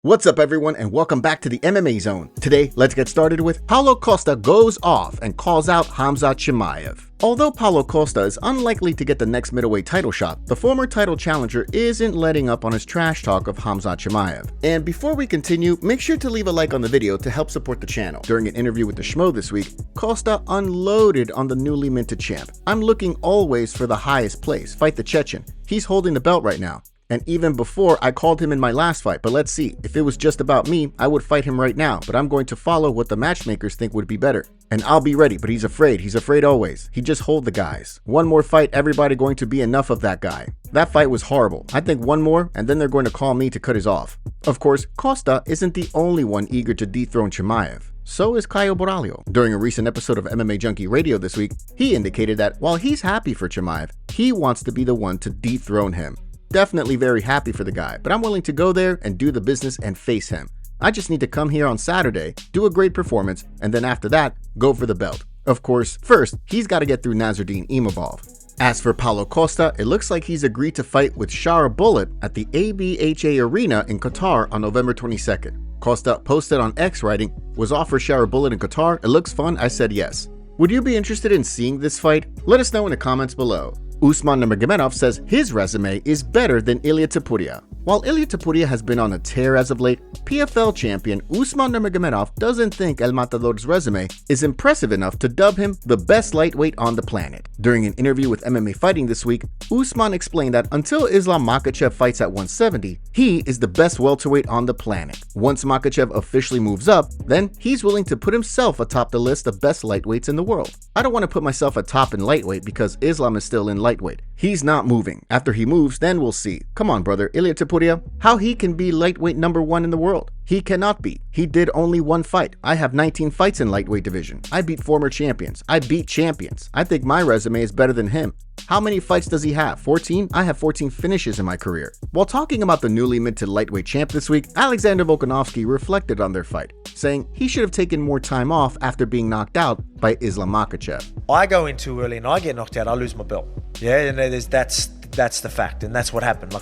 What's up everyone and welcome back to the MMA Zone. Today, let's get started with Paulo Costa goes off and calls out Khamzat Chimaev. Although Paulo Costa is unlikely to get the next middleweight title shot, the former title challenger isn't letting up on his trash talk of Khamzat Chimaev. And before we continue, make sure to leave a like on the video to help support the channel. During an interview with the Schmo this week, Costa unloaded on the newly minted champ. "I'm looking always for the highest place, fight the Chechen. He's holding the belt right now. And even before, I called him in my last fight, but let's see. If it was just about me, I would fight him right now, but I'm going to follow what the matchmakers think would be better. And I'll be ready, but he's afraid always. He just hold the guys. One more fight, everybody going to be enough of that guy. That fight was horrible. I think one more, and then they're going to call me to cut his off." Of course, Costa isn't the only one eager to dethrone Chimaev. So is Caio Borralho. During a recent episode of MMA Junkie Radio this week, he indicated that while he's happy for Chimaev, he wants to be the one to dethrone him. Definitely very happy for the guy, but I'm willing to go there and do the business and face him. I just need to come here on Saturday, do a great performance, and then after that, go for the belt. Of course, first, he's got to get through Nasruddin Imavov. As for Paulo Costa, it looks like he's agreed to fight with Shara Bullet at the ABHA Arena in Qatar on November 22nd. Costa posted on X writing, "Was offered Shara Bullet in Qatar, it looks fun, I said yes." Would you be interested in seeing this fight? Let us know in the comments below. Usman Nurmagomedov says his resume is better than Ilia Topuria. While Ilia Topuria has been on a tear as of late, PFL champion Usman Nurmagomedov doesn't think El Matador's resume is impressive enough to dub him the best lightweight on the planet. During an interview with MMA Fighting this week, Usman explained that until Islam Makhachev fights at 170, he is the best welterweight on the planet. Once Makhachev officially moves up, then he's willing to put himself atop the list of best lightweights in the world. "I don't want to put myself atop in lightweight because Islam is still in lightweight. He's not moving. After he moves, then we'll see. Come on, brother, Ilia Topuria, how he can be lightweight #1 in the world? He cannot be. He did only one fight. I have 19 fights in lightweight division. I beat former champions. I beat champions. I think my resume is better than him. How many fights does he have? 14? I have 14 finishes in my career." While talking about the newly minted lightweight champ this week, Alexander Volkanovski reflected on their fight, saying he should have taken more time off after being knocked out by Islam Makhachev. "I go in too early and I get knocked out, I lose my belt." Yeah, and that's the fact, and that's what happened.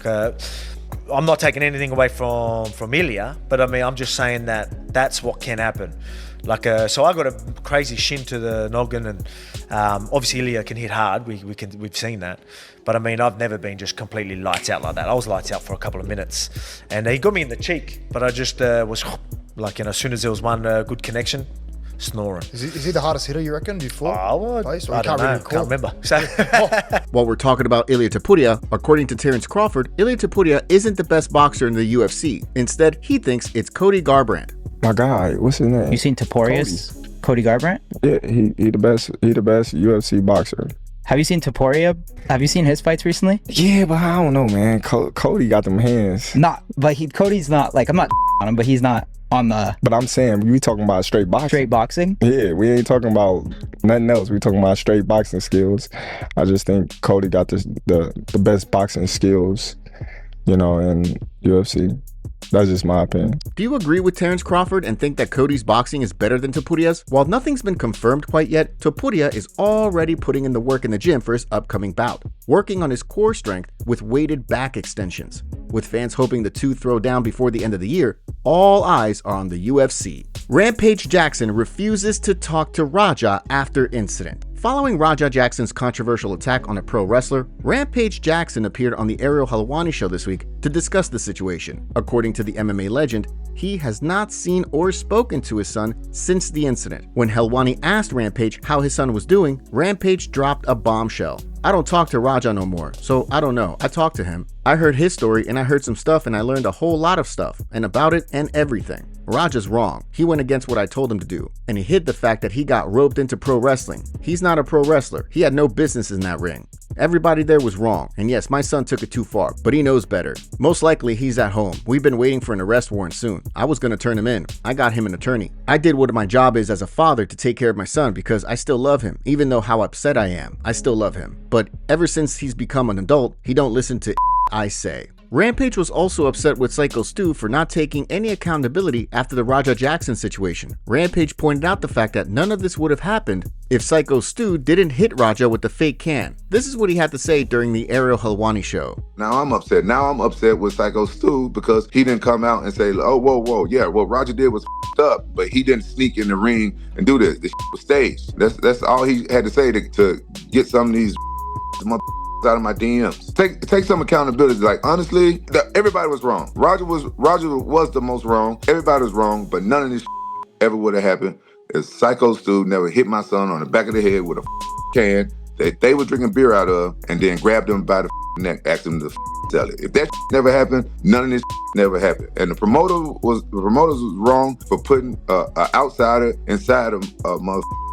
I'm not taking anything away from Ilia, but I mean, I'm just saying that that's what can happen. So I got a crazy shin to the noggin, and obviously Ilia can hit hard. We've seen that, but I mean, I've never been just completely lights out like that. I was lights out for a couple of minutes, and he got me in the cheek, but I just was as soon as there was one good connection, snoring. Is he the hardest hitter you reckon before? I don't know. Can't remember. While we're talking about Ilia Topuria, according to Terence Crawford, Ilia Topuria isn't the best boxer in the UFC. Instead, he thinks it's Cody Garbrandt. My guy, what's his name? You seen Topuria's Cody Garbrandt? Yeah, he the best. He the best UFC boxer. Have you seen Topuria? Have you seen his fights recently? Yeah, but I don't know, man. Cody got them hands. Cody's not I'm not on him, but he's not on the. But I'm saying we talking about straight boxing. Straight boxing? Yeah, we ain't talking about nothing else. We talking about straight boxing skills. I just think Cody got the best boxing skills, in UFC. That's just my opinion. Do you agree with Terence Crawford and think that Cody's boxing is better than Topuria's? While nothing's been confirmed quite yet, Topuria is already putting in the work in the gym for his upcoming bout, working on his core strength with weighted back extensions. With fans hoping the two throw down before the end of the year, all eyes are on the UFC. Rampage Jackson refuses to talk to Raja after incident. Following Raja Jackson's controversial attack on a pro wrestler, Rampage Jackson appeared on the Ariel Helwani show this week to discuss the situation. According to the MMA legend, he has not seen or spoken to his son since the incident. When Helwani asked Rampage how his son was doing, Rampage dropped a bombshell. "I don't talk to Raja no more, so I don't know. I talked to him. I heard his story and I heard some stuff and I learned a whole lot of stuff and about it and everything. Raja's wrong. He went against what I told him to do, and he hid the fact that he got roped into pro wrestling. He's not a pro wrestler. He had no business in that ring. Everybody there was wrong, and yes, my son took it too far, but he knows better. Most likely he's at home. We've been waiting for an arrest warrant soon. I was gonna turn him in. I got him an attorney. I did what my job is as a father to take care of my son because I still love him. Even though how upset I am, I still love him. But ever since he's become an adult, he don't listen to I say." Rampage was also upset with Syko Stu for not taking any accountability after the Raja Jackson situation. Rampage pointed out the fact that none of this would have happened if Syko Stu didn't hit Raja with the fake can. This is what he had to say during the Ariel Helwani show. Now I'm upset. Now I'm upset with Syko Stu because he didn't come out and say, oh, whoa, yeah, what Roger did was up, but he didn't sneak in the ring and do this. This was staged. That's all he had to say to get some of these out of my DMs. Take some accountability. Like, honestly, everybody was wrong. Roger was the most wrong. Everybody was wrong, but none of this ever would have happened if Syko Stu never hit my son on the back of the head with a can that they were drinking beer out of and then grabbed him by the neck, asked him to sell it. If that never happened, none of this never happened. And the promoters was wrong for putting an outsider inside of a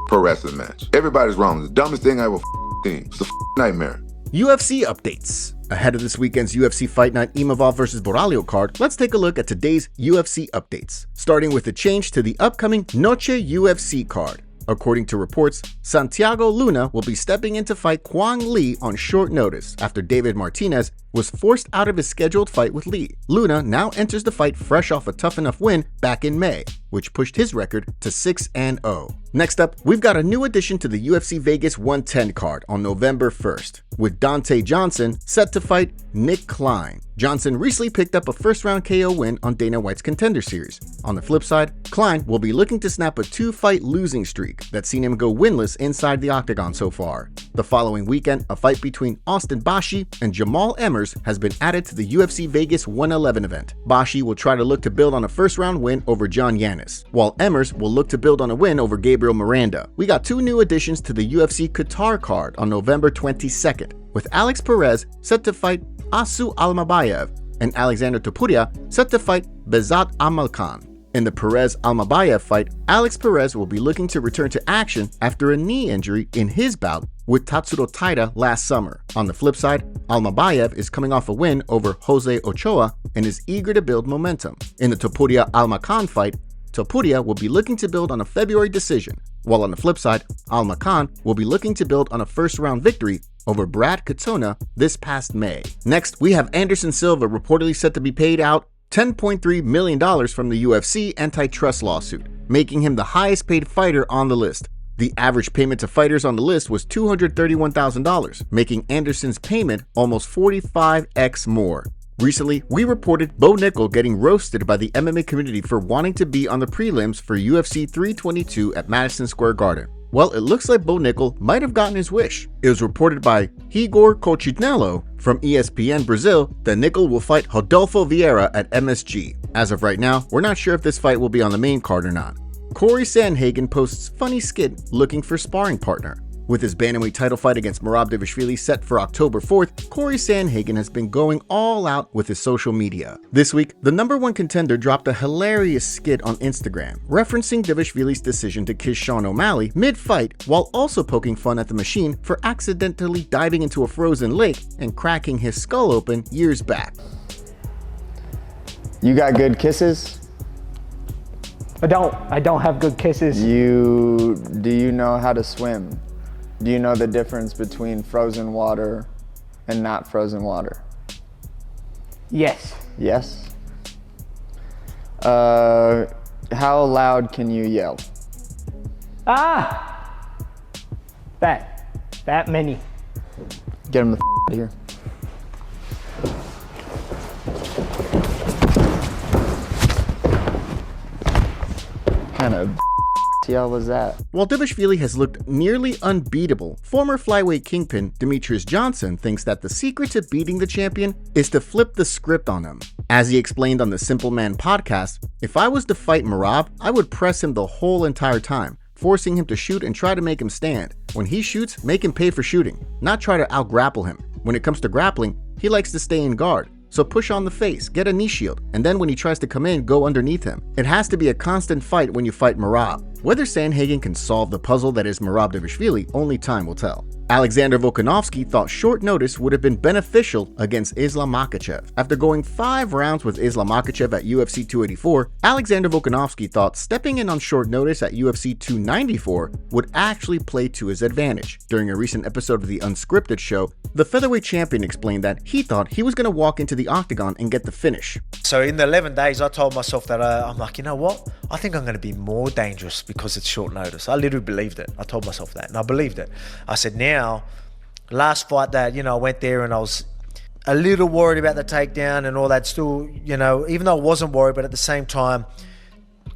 pro wrestling match. Everybody's wrong. It's the dumbest thing I ever seen. It's a nightmare. UFC updates. Ahead of this weekend's UFC Fight Night Imavov vs. Borralho card, let's take a look at today's UFC updates, starting with the change to the upcoming Noche UFC card. According to reports, Santiago Luna will be stepping in to fight Kwang Lee on short notice after David Martinez was forced out of his scheduled fight with Lee. Luna now enters the fight fresh off a tough enough win back in May, which pushed his record to 6-0. Next up, we've got a new addition to the UFC Vegas 110 card on November 1st, with Dante Johnson set to fight Nick Klein. Johnson recently picked up a first-round KO win on Dana White's Contender Series. On the flip side, Klein will be looking to snap a 2-fight losing streak that's seen him go winless inside the octagon so far. The following weekend, a fight between Austin Bashi and Jamal Emmers has been added to the UFC Vegas 111 event. Bashi will try to look to build on a first-round win over John Yanis, while Emmers will look to build on a win over Gabriel Miranda. We got two new additions to the UFC Qatar card on November 22nd, with Alex Perez set to fight Asu Almabayev and Alexander Topuria set to fight Bezat Amalkhan. In the Perez-Almabayev fight, Alex Perez will be looking to return to action after a knee injury in his bout with Tatsuro Taira last summer. On the flip side, Almabayev is coming off a win over Jose Ochoa and is eager to build momentum. In the Topuria-Almakhan fight, Topuria will be looking to build on a February decision, while on the flip side, Almakhan will be looking to build on a first-round victory over Brad Katona this past May. Next, we have Anderson Silva reportedly set to be paid out $10.3 million from the UFC antitrust lawsuit, making him the highest paid fighter on the list. The average payment to fighters on the list was $231,000, making Anderson's payment almost 45x more. Recently, we reported Bo Nickal getting roasted by the MMA community for wanting to be on the prelims for UFC 322 at Madison Square Garden. Well, it looks like Bo Nickal might have gotten his wish. It was reported by Igor Cochinello from ESPN Brazil that Nickal will fight Rodolfo Vieira at MSG. As of right now, we're not sure if this fight will be on the main card or not. Cory Sandhagen posts funny skit looking for sparring partner. With his bantamweight title fight against Merab Dvalishvili set for October 4th, Cory Sandhagen has been going all out with his social media. This week, the #1 contender dropped a hilarious skit on Instagram, referencing Dvalishvili's decision to kiss Sean O'Malley mid-fight, while also poking fun at the machine for accidentally diving into a frozen lake and cracking his skull open years back. You got good kisses? I don't have good kisses. Do you know how to swim? Do you know the difference between frozen water and not frozen water? Yes. Yes? How loud can you yell? Ah! That many. Get him the out of here. Kind of yell was that? While Dvalishvili has looked nearly unbeatable, former flyweight kingpin Demetrius Johnson thinks that the secret to beating the champion is to flip the script on him. As he explained on the Simple Man podcast, if I was to fight Merab, I would press him the whole entire time, forcing him to shoot and try to make him stand. When he shoots, make him pay for shooting, not try to out-grapple him. When it comes to grappling, he likes to stay in guard. So push on the face, get a knee shield, and then when he tries to come in, go underneath him. It has to be a constant fight when you fight Merab. Whether Sandhagen can solve the puzzle that is Merab Dvalishvili, only time will tell. Alexander Volkanovski thought short notice would have been beneficial against Islam Makhachev. After going 5 rounds with Islam Makhachev at UFC 284, Alexander Volkanovski thought stepping in on short notice at UFC 294 would actually play to his advantage. During a recent episode of the Unscripted show, the featherweight champion explained that he thought he was going to walk into the octagon and get the finish. So in the 11 days, I told myself that I'm like, you know what? I think I'm going to be more dangerous because it's short notice. I literally believed it. I told myself that, and I believed it. I said, now, last fight that, I went there and I was a little worried about the takedown and all that. Still, even though I wasn't worried, but at the same time,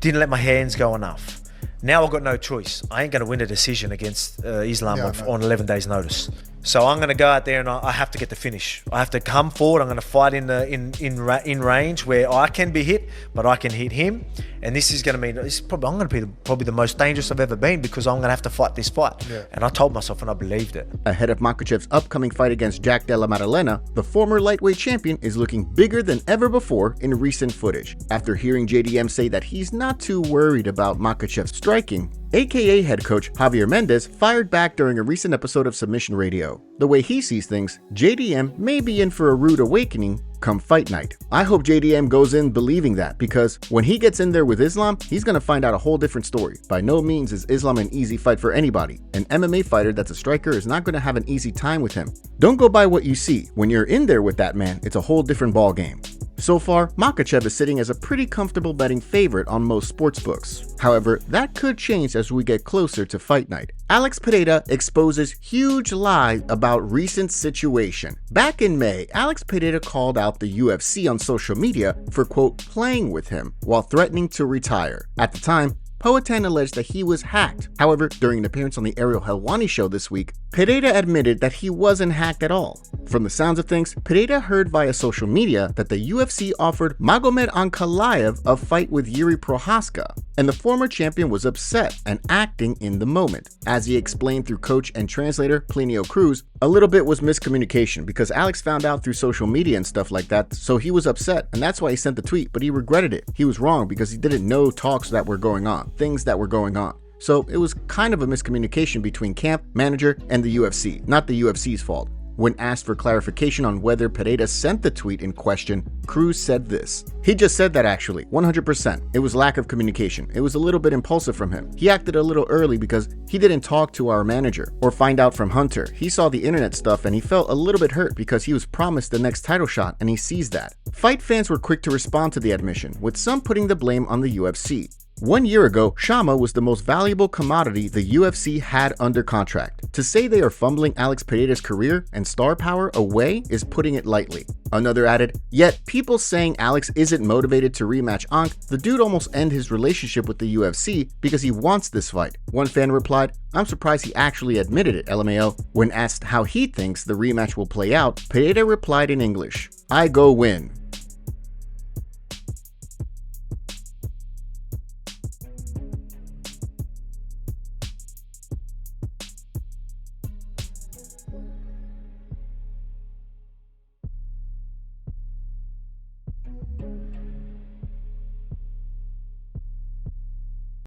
didn't let my hands go enough. Now I've got no choice. I ain't going to win a decision against Islam on 11 days' notice. So I'm going to go out there and I have to get the finish. I have to come forward. I'm going to fight in range where I can be hit, but I can hit him. And this is going to mean I'm going to be probably the most dangerous I've ever been because I'm going to have to fight this fight. Yeah. And I told myself and I believed it. Ahead of Makhachev's upcoming fight against Jack Della Maddalena, the former lightweight champion is looking bigger than ever before in recent footage. After hearing JDM say that he's not too worried about Makhachev's striking, AKA head coach Javier Mendez fired back during a recent episode of Submission Radio. The way he sees things, JDM may be in for a rude awakening come fight night. I hope JDM goes in believing that, because when he gets in there with Islam, he's going to find out a whole different story. By no means is Islam an easy fight for anybody. An MMA fighter that's a striker is not going to have an easy time with him. Don't go by what you see. When you're in there with that man, it's a whole different ball game. So far, Makhachev is sitting as a pretty comfortable betting favorite on most sportsbooks. However, that could change as we get closer to fight night. Alex Pereira exposes huge lie about recent situation. Back in May, Alex Pereira called out the UFC on social media for, quote, playing with him while threatening to retire. At the time, Poatan alleged that he was hacked. However, during an appearance on the Ariel Helwani show this week, Pereira admitted that he wasn't hacked at all. From the sounds of things, Pereira heard via social media that the UFC offered Magomed Ankalaev a fight with Yuri Prohaska, and the former champion was upset and acting in the moment. As he explained through coach and translator Plinio Cruz, a little bit was miscommunication because Alex found out through social media and stuff like that, so he was upset, and that's why he sent the tweet, but he regretted it. He was wrong because he didn't know talks that were going on, things that were going on. So it was kind of a miscommunication between camp, manager, and the UFC, not the UFC's fault. When asked for clarification on whether Pereira sent the tweet in question, Cruz said this. He just said that actually, 100%. It was lack of communication. It was a little bit impulsive from him. He acted a little early because he didn't talk to our manager or find out from Hunter. He saw the internet stuff and he felt a little bit hurt because he was promised the next title shot and he sees that. Fight fans were quick to respond to the admission, with some putting the blame on the UFC. 1 year ago, Shama was the most valuable commodity the UFC had under contract. To say they are fumbling Alex Pereira's career and star power away is putting it lightly. Another added, yet people saying Alex isn't motivated to rematch Ankh, the dude almost ended his relationship with the UFC because he wants this fight. One fan replied, I'm surprised he actually admitted it, LMAO. When asked how he thinks the rematch will play out, Pereira replied in English, I go win.